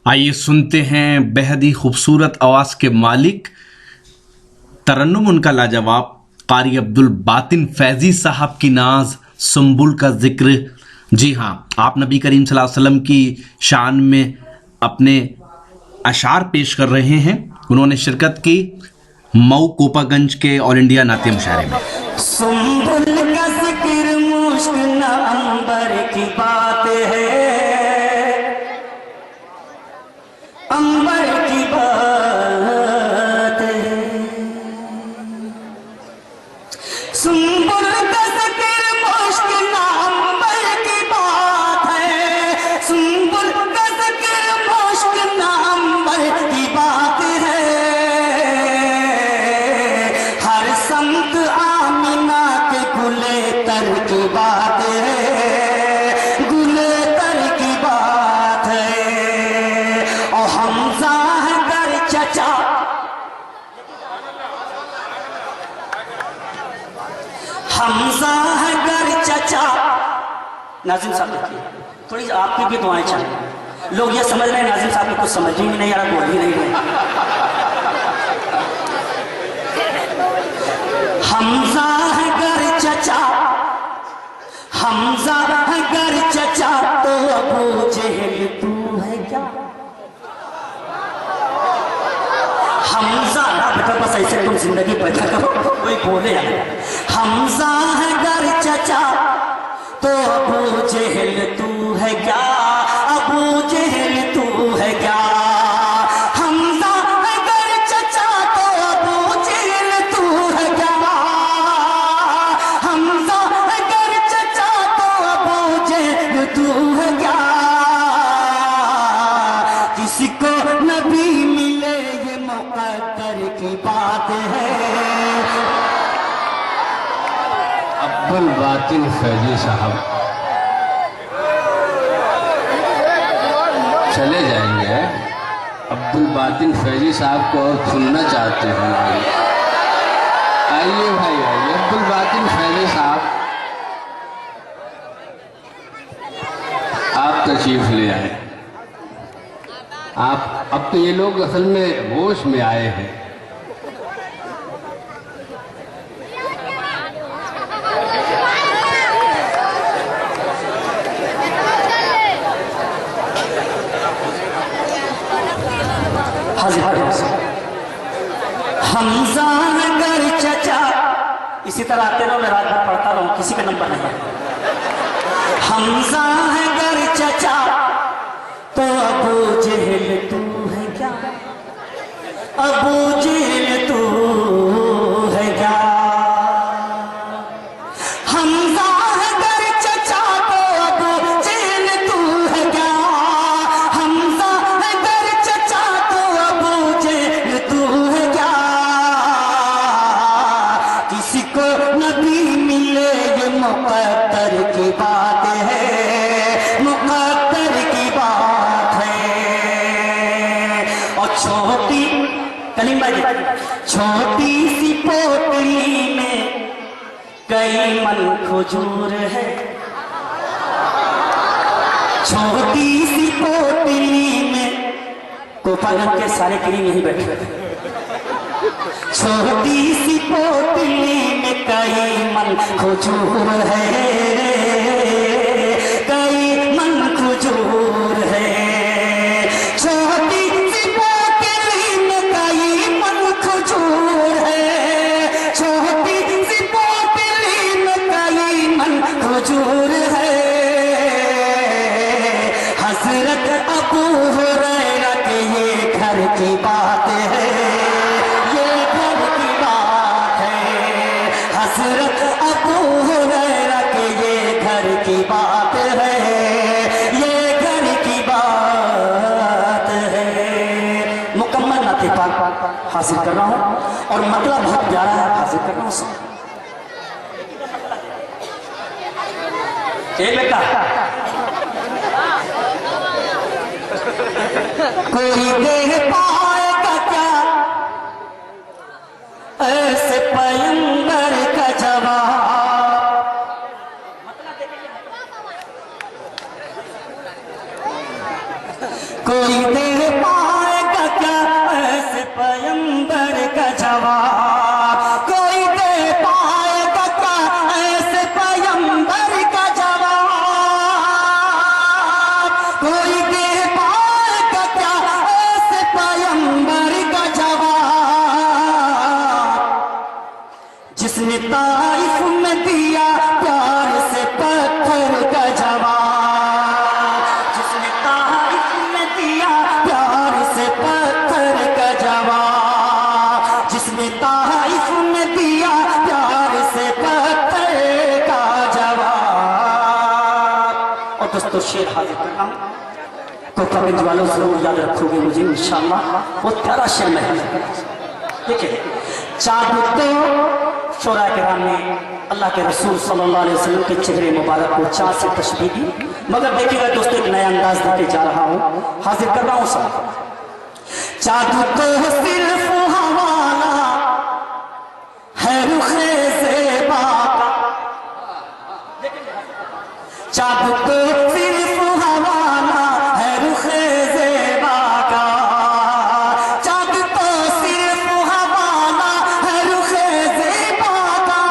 आइए सुनते हैं बेहद ही खूबसूरत आवाज के मालिक, तरन्नुम उनका लाजवाब, कारी अब्दुल बातिन फैजी साहब की नाज सुंबुल का जिक्र। जी हाँ, आप नबी करीम सल्लल्लाहु अलैहि वसल्लम की शान में अपने अशार पेश कर रहे हैं। उन्होंने शिरकत की मऊ कोपागंज के ऑल इंडिया नाते मुशायरे में। सुंबुल का जिक्र मुश्क न अंबर की बात है, अंबर की बात है। सुंबुल का जिक्र मुश्क न अंबर की बात है, सुंबुल का जिक्र मुश्क न अंबर की बात है। हर संत आमिना के गुले तर की बात है, गुले तर की बात है। और हमजा है घर चचा, हमजा है घर चचा। नाजिम साहब देखिए, थोड़ी आपकी भी दुआएं चाहिए। लोग ये समझ रहे हैं नाजिम साहब को कुछ समझ ही नहीं आ रहा, बोल ही नहीं रहे। हमजा है घर चचा, हमजा है घर चचा, तो अबू जहल तू है क्या? हमजा बेटा बस ऐसे तुम जिंदगी पैदा करो, कोई बोले यार। हमजा है घर चचा, तो अबू जहल तू है क्या? अबू जहल तू है क्या? हमजा है घर चचा, तो अबू जहल तू है क्या? हमजा है घर चचा, तो अबू जहल तू है क्या? किसी को नबी मिले ये मुक़द्दर की बात है। अब्दुल बातिन फैजी साहब चले जाएंगे। अब्दुल बातिन फैजी साहब को और सुनना चाहते हैं। आइए भाई आइए, अब्दुल बातिन फैजी साहब आप तशरीफ ले आए। आप अब तो ये लोग असल में होश में आए हैं। हमजा नगर चचा, इसी तरह आते रहो, मैं रात भर पढ़ता रहूं, किसी का नंबर नहीं है। हमजा है घर चचा, तो अबू जहल तू है क्या? अबू जहल तू है क्या? हमजा है घर चचा, तो अबू जहल तू है क्या? हमजा है घर चचा, तो अबू जहल तू है क्या? किसी को नबी मिले ये मुक़द्दर की बात है, मुक़द्दर की बात है। और छोटी कलीम भाई, छोटी सी पोटली में कई मन खजूर है। छोटी सी पोटली में, कोपागंज के सारे करीम यहीं बैठे। छोटी सी पोटली में कई मन खजूर है, कई मन खजूर है। छोटी सी पोटली में कई मन खजूर है, छोटी सी पोटली में कई मन खजूर है। हजरत अबू हुरैरा के ये घर की बात है, ये घर की बात है। हजरत अबू हुरैरा के ये घर की बात है, ये घर की बात है। मुकम्मल नाते पाक हासिल कर रहा हूँ और मतलब बहुत प्यारा है, हासिल कर रहा हूँ। बेटा कोई दे पाएगा क्या ऐसे पैगंबर का जवाब? कोई दे शेर हाजिर कर रहा हूँ, तो कभी वालों जरूर याद रखोगे मुझे इंशाअल्लाह। वो प्यारा शेर में देखिए, चाँद तो शोरा किराम ने अल्लाह के रसूल सल्लल्लाहु अलैहि वसल्लम के चेहरे मुबारक को चाँद से तशबीह दी। मगर देखिएगा दोस्तों, एक नया अंदाज देके जा रहा हूँ, हाजिर कर रहा हूँ सब। चाँद तो सिर्फ हवाला है रुखे ज़ेबा का, चाँद तो सिर्फ हवाला है रुखे ज़ेबा का, चाँद तो सिर्फ हवाला है रुखे ज़ेबा का,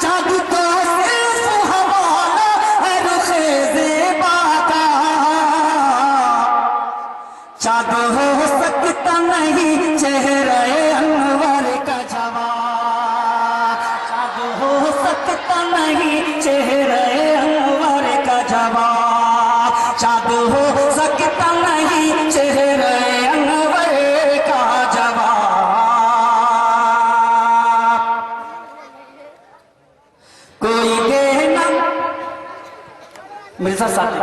चाँद तो सिर्फ हवाला है रुखे ज़ेबा का, चाँद हो सकता नहीं चेहरे अनवर का जवाब, चाँद हो सकता नहीं चेहरे अनवर का जवाब, चाँद हो सकता नहीं चेहरे अनवर का जवाब। कोई देना मिर्जा साहब,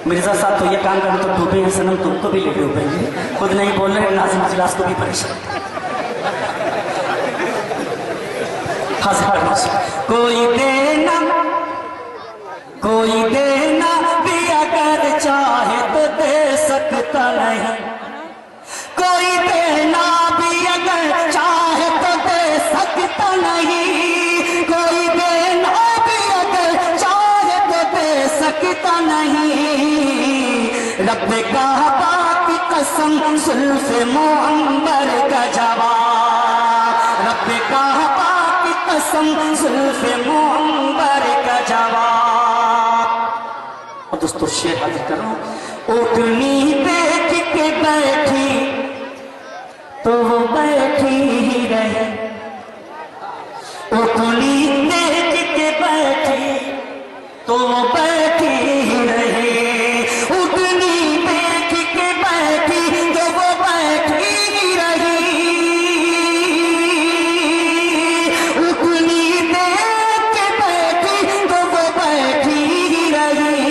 मिर्जा साहब तो ये काम कर तो डूबे हैं सनम, तुमको भी ले डूबेंगे, खुद नहीं बोल रहे, नाज़िम इजलास को भी परेशान। कोई देना भी अगर चाहे तो दे सकता नहीं, कोई देना भी अगर चाहे तो दे सकता नहीं, कोई देना भी अगर चाहे तो दे सकता नहीं। रब का की कसम सुल्फ मुअम्बर का जवाब, रब का की कसम सुल्फ मुअम्बर का जवाब। और दोस्तों शेर हाजिर कर रहा हूं, ओटनी देख के बैठी तो वो बैठी ही रहे, ओटनी देख के बैठी तो वो बैठी ही रहे, उतनी देख के बैठी तो वो बैठी ही रही, उतनी देख के बैठी तो वो बैठी ही रही।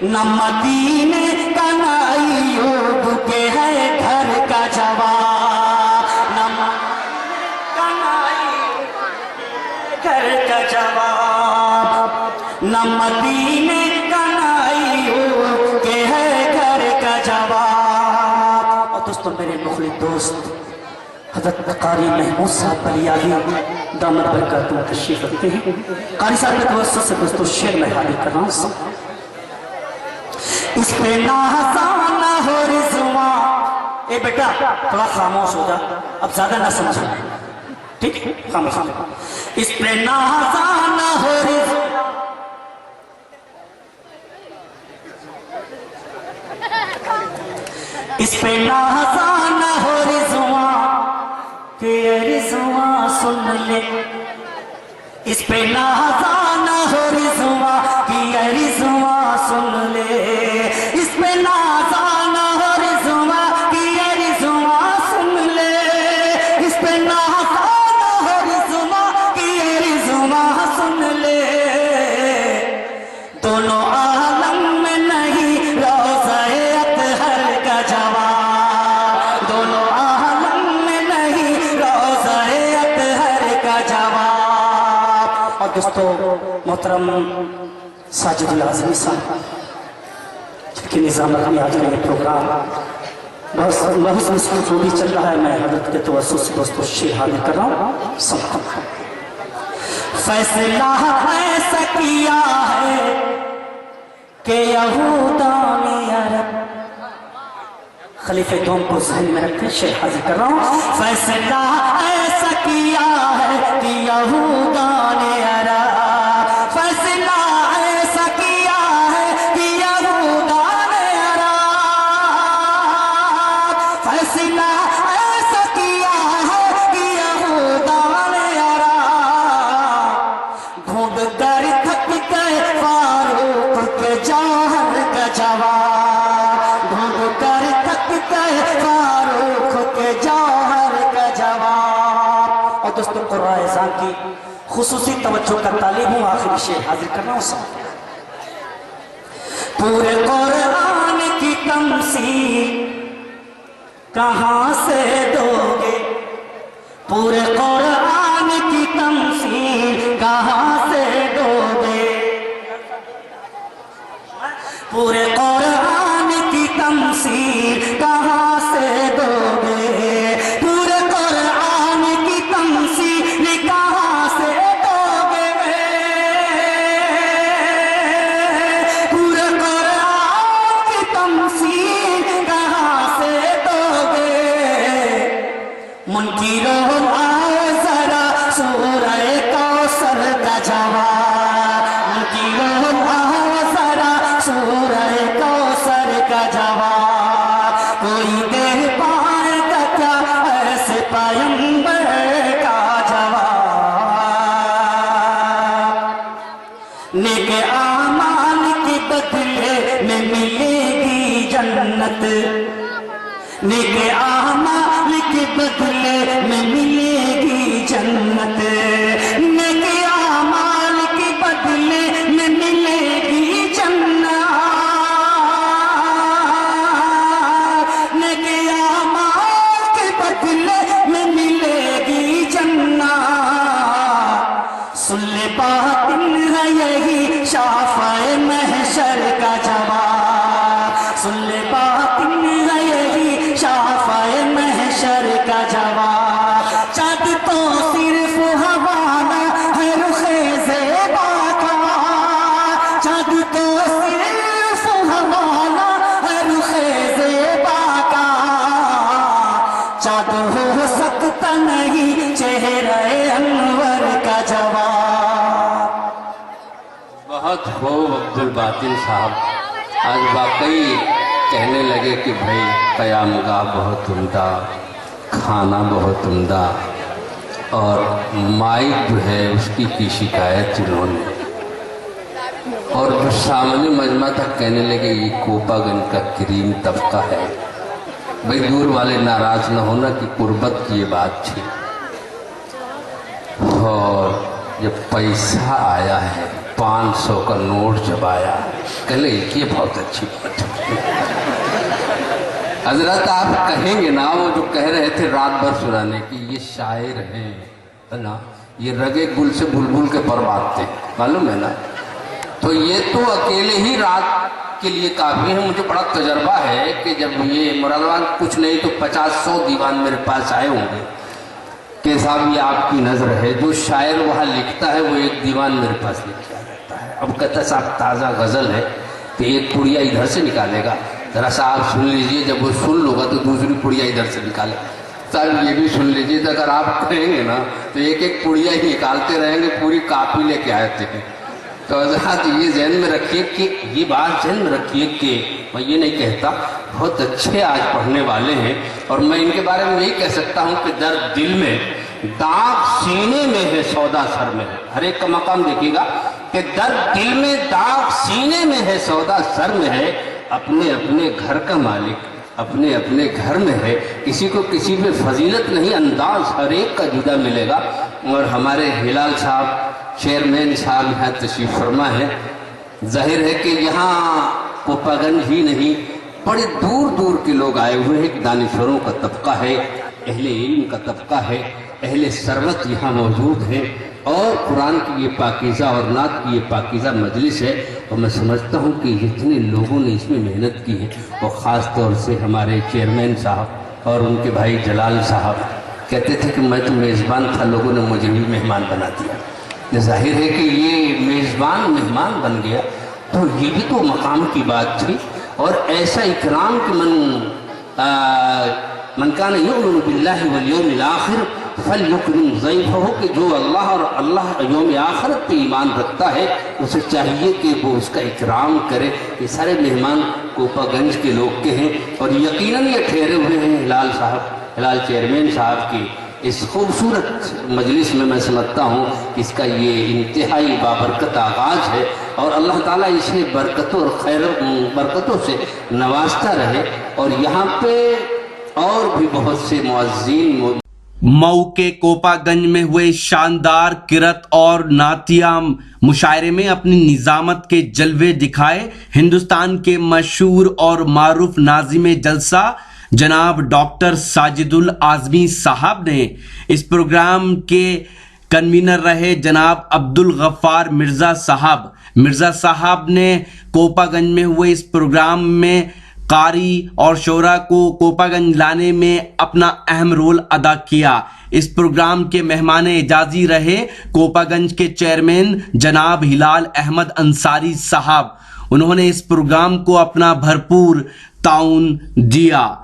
न मदीने का न अय्यूब के है घर का जवाब, न मदीने का न अय्यूब घर का जवाब, न मदीने का न अय्यूब के है घर का जवाब। और दोस्तों मेरे मुखलिस दोस्त हज़रत कारी महमूद साहब बलियाली दामद बरकतुह तशरीफ रखते हैं। कारी साहब के तवज्जुह से दोस्तों शेर में हाजिर कर रहा हूं। इस पे नाज़ाना हो रिज़वा, ए बेटा थोड़ा खामोश हो जा, अब ज्यादा ना समझो, ठीक है, खामोश। इस पे नाज़ाना हो रिज़वा, इस पे नाज़ाना हो रिज़वा के रिज़वा सुन ले, इस पे नाज़ाना हो रिज़वा की रिज़वा सुन ले, इस पे नाज़ाना हो रिज़वा की रिज़वा सुन ले, इस पे नाज़ाना हो रिज़वा की रिज़वा सुन ले। दोनों आलम में नहीं रोज़ा-ए अतहर का जवाब, दोनों आलम में नहीं रोज़ा-ए अतहर का जवाब। और दोस्तों मोहतरम साजिदुल आज़मी साहब जिनके निज़ामत में आज का ये प्रोग्राम बहुत मसरूफ़ी चल रहा है, मैं हज़रत के तवज्जुह से दोस्तों शेर हाजिर कर रहा हूँ। फैसला ऐसा किया है कि यहूदा ने अरब, खलीफे दोम को ज़हन में रखें, शेर हाजिर कर रहा हूँ। फैसला ऐसा किया है कि यहूदा ने अरब, फैसला ऐसा किया है कि यहूदा ने अरब, फैसला ऐसा किया है कि यहूदा ने अरब। ढूंढ कर थक गए फारूक के जौहर का जवाब, ढूंढ कर थक गए फारूक के जौहर का जवाब। और दोस्तों कुरान की खुसूसी तवज्जो का तालिब हूं, आखिरी शेर हाजिर करना हूं। पूरे कुरान की तमसील कहां से दोगे, पूरे कुरान की तमसील कहां से दोगे, पूरे कुरान की तमसील कहां से दोगे, पूरे कुरान की तमसील कहां से दोगे, पूरे कुरान की तमसील कहां से दोगे। मुनकिरों आओ जरा सूरह कौसर का जवाब, मुनकिरों आओ जरा सूरह कौसर का जवाब, कोई दे पाएगा क्या ऐसे पैगंबर का जवाब। नेक आमाल के बदले में मिलेगी जन्नत, नेक आमाल के बदले में मिलेगी जन्नत, नेक आमाल के बदले में मिलेगी जन्नत, नेक आमाल के बदले में मिलेगी जन्नत। सुन ले बातिन है यही शाफ़ए महशर का जवाब, सुन ले बातिन है यही शाफ़ए महशर का जवाब। चाँद तो सिर्फ हवाना है रुखे ज़ेबा का, चाँद तो सिर्फ हवाना है रुखे ज़ेबा का, चाँद हो सकता नहीं चेहरे अनवर का जवाब। बहुत खूब अब्दुल बातिन साहब, आज वाकई कहने लगे कि भाई क़यामगाह बहुत उम्दा, खाना बहुत उम्दा, और माइक जो है उसकी की शिकायत उन्होंने, और जो सामने मजमा तक कहने लगे ये कोपागंज का करीम तबका है। भाई दूर वाले नाराज न होना कि कुर्बत की ये बात थी। और जब पैसा आया है 500 का नोट जब आया, कहले ये बहुत अच्छी बात है। हजरत आप कहेंगे ना, वो जो कह रहे थे रात भर सुनाने की, ये शायर हैं है ना, ये रगे गुल से बुलबुल के पर बांधते, मालूम है ना। तो ये तो अकेले ही रात के लिए काफ़ी है। मुझे बड़ा तजर्बा है कि जब ये मुरादाबाद कुछ नहीं तो 50-100 दीवान मेरे पास आए होंगे कि साहब ये आपकी नज़र है, जो शायर वहाँ लिखता है वो एक दीवान मेरे पास लिख के आ जाता है। अब कहता साहब ताज़ा गज़ल है तो एक पुड़िया इधर से निकालेगा, ज़रा साहब सुन लीजिए, जब वो सुन लूँगा तो दूसरी पुड़िया इधर से निकाले। साहब ये भी सुन लीजिए, तो अगर आप कहेंगे ना तो एक एक पुड़िया ही निकालते रहेंगे, पूरी कापी लेके आते हैं। तो हज़रत ये ज़हन में रखिए कि ये बात ज़हन में रखिए कि मैं ये नहीं कहता, बहुत अच्छे आज पढ़ने वाले हैं, और मैं इनके बारे में यही कह सकता हूँ कि दर्द दिल में, दाग सीने में है, सौदा सर में है। हर एक का मकाम देखिएगा कि दर्द दिल में, दाग सीने में है, सौदा सर में है। अपने अपने घर का मालिक अपने अपने घर में है, किसी को किसी में फजीलत नहीं, अंदाज हर एक का जुदा मिलेगा। और हमारे हिलाल साहब चेयरमैन साहब यहाँ तशरीफ फरमा है। जाहिर है कि यहाँ कोपागंज ही नहीं, बड़े दूर दूर के लोग आए हुए हैं। दानिशवरों का तबका है, अहले इल्म का तबका है, अहले सरवत यहाँ मौजूद है, और कुरान की ये पाकीज़ा और नात की ये पाकीज़ा मजलिस है। और मैं समझता हूँ कि जितने लोगों ने इसमें मेहनत की है, वो ख़ास तौर से हमारे चेयरमैन साहब और उनके भाई जलाल साहब कहते थे कि मैं तो मेज़बान था, लोगों ने मुझे भी मेहमान बना दिया। जाहिर है कि ये मेज़बान मेहमान बन गया, तो ये भी तो मकाम की बात थी। और ऐसा इकराम कि मन कान युमिनु बिल्लाहि वल यौमिल आखिर फलयुकरिम ज़ैफ़हु, कि जो अल्लाह और अल्लाह यौम आखिरत पे ईमान रखता है उसे चाहिए कि वो उसका इकराम करे। ये सारे मेहमान कोपागंज के लोग के हैं, और यकीनन ये ठहरे हुए हैं हिलाल साहब, हिलाल चेयरमैन साहब की इस खूबसूरत मजलिस में। मैं समझता हूँ कि इसका ये इंतहाई बाबरकत आगाज़ है, और अल्लाह ताला इसे बरकतों और खैर बरकतों से नवाजता रहे। और यहाँ पे और भी बहुत से मुअज़्ज़िन मऊ के कोपागंज में हुए शानदार किरत और नातिया मुशायरे में अपनी निजामत के जलवे दिखाए हिंदुस्तान के मशहूर और मारूफ नाज़िम जलसा जनाब डॉक्टर साजिदुल आजमी साहब ने। इस प्रोग्राम के कन्वीनर रहे जनाब अब्दुल गफ्फार मिर्जा साहब ने कोपागंज में हुए इस प्रोग्राम में कारी और शोरा को कोपागंज लाने में अपना अहम रोल अदा किया। इस प्रोग्राम के मेहमान एजाजी रहे कोपागंज के चेयरमैन जनाब हिलाल अहमद अंसारी साहब। उन्होंने इस प्रोग्राम को अपना भरपूर ताउन दिया।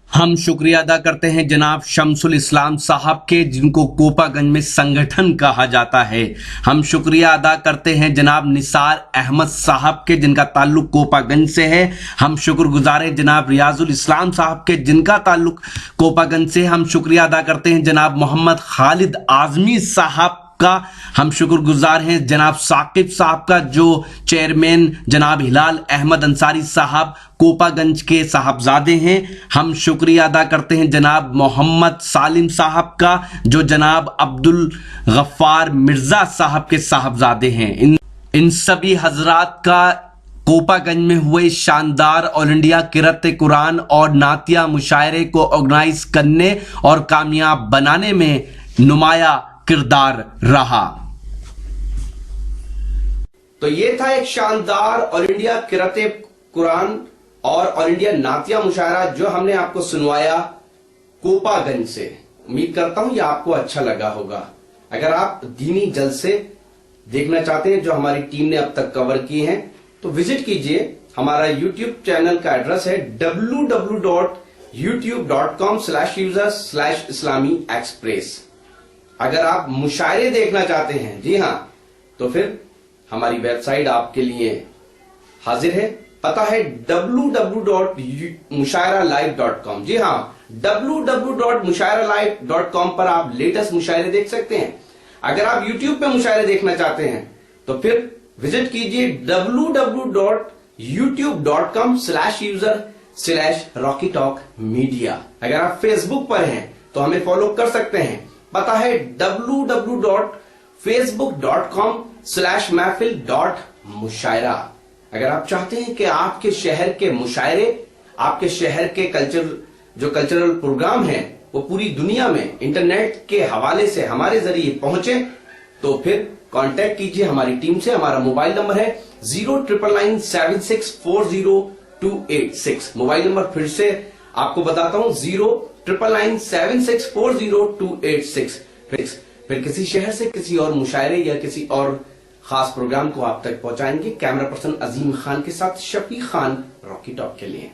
हम शुक्रिया अदा करते हैं जनाब शमसुल इस्लाम साहब के, जिनको कोपागंज में संगठन कहा जाता है। हम शुक्रिया अदा करते हैं जनाब निसार अहमद साहब के, जिनका ताल्लुक कोपागंज से है। हम शुक्रगुजार हैं जनाब रियाजुल इस्लाम साहब के, जिनका ताल्लुक कोपागंज से। हम शुक्रिया अदा करते हैं जनाब मोहम्मद खालिद आजमी साहब का। हम शुक्रगुजार हैं जनाब साकिब साहब का, जो चेयरमैन जनाब हिलाल अहमद अंसारी साहब कोपागंज के साहबजादे हैं। हम शुक्रिया अदा करते हैं जनाब मोहम्मद सालिम साहब का, जो जनाब अब्दुल गफ्फार मिर्जा साहब के साहबजादे हैं। इन सभी हजरात का कोपागंज में हुए शानदार ऑल इंडिया किरत कुरान और नातिया मुशायरे को ऑर्गेनाइज करने और कामयाब बनाने में नुमाया किरदार रहा। तो ये था एक शानदार ऑल इंडिया किराते कुरान और ऑल इंडिया नातिया मुशायरा जो हमने आपको सुनवाया कोपागंज से। उम्मीद करता हूं ये आपको अच्छा लगा होगा। अगर आप दीनी जलसे देखना चाहते हैं जो हमारी टीम ने अब तक कवर किए हैं तो विजिट कीजिए। हमारा यूट्यूब चैनल का एड्रेस है www.youtube.com/user/islami-express। अगर आप मुशायरे देखना चाहते हैं, जी हां, तो फिर हमारी वेबसाइट आपके लिए हाजिर है। पता है www.mushairalive.com। जी हां, www.mushairalive.com पर आप लेटेस्ट मुशायरे देख सकते हैं। अगर आप YouTube पे मुशायरे देखना चाहते हैं तो फिर विजिट कीजिए www.youtube.com/user/rockytalkmedia। अगर आप फेसबुक पर हैं तो हमें फॉलो कर सकते हैं। पता है www.facebook.com/महफिल.मुशायरा। अगर आप चाहते हैं कि आपके शहर के मुशायरे, आपके शहर के कल्चरल प्रोग्राम हैं वो पूरी दुनिया में इंटरनेट के हवाले से हमारे जरिए पहुंचे, तो फिर कांटेक्ट कीजिए हमारी टीम से। हमारा मोबाइल नंबर है 09997640286। मोबाइल नंबर फिर से आपको बताता हूं, 09997640286। फिर किसी शहर से किसी और मुशायरे या किसी और खास प्रोग्राम को आप तक पहुंचाएंगे कैमरा पर्सन अजीम खान के साथ शफी खान रॉकी टॉक के लिए।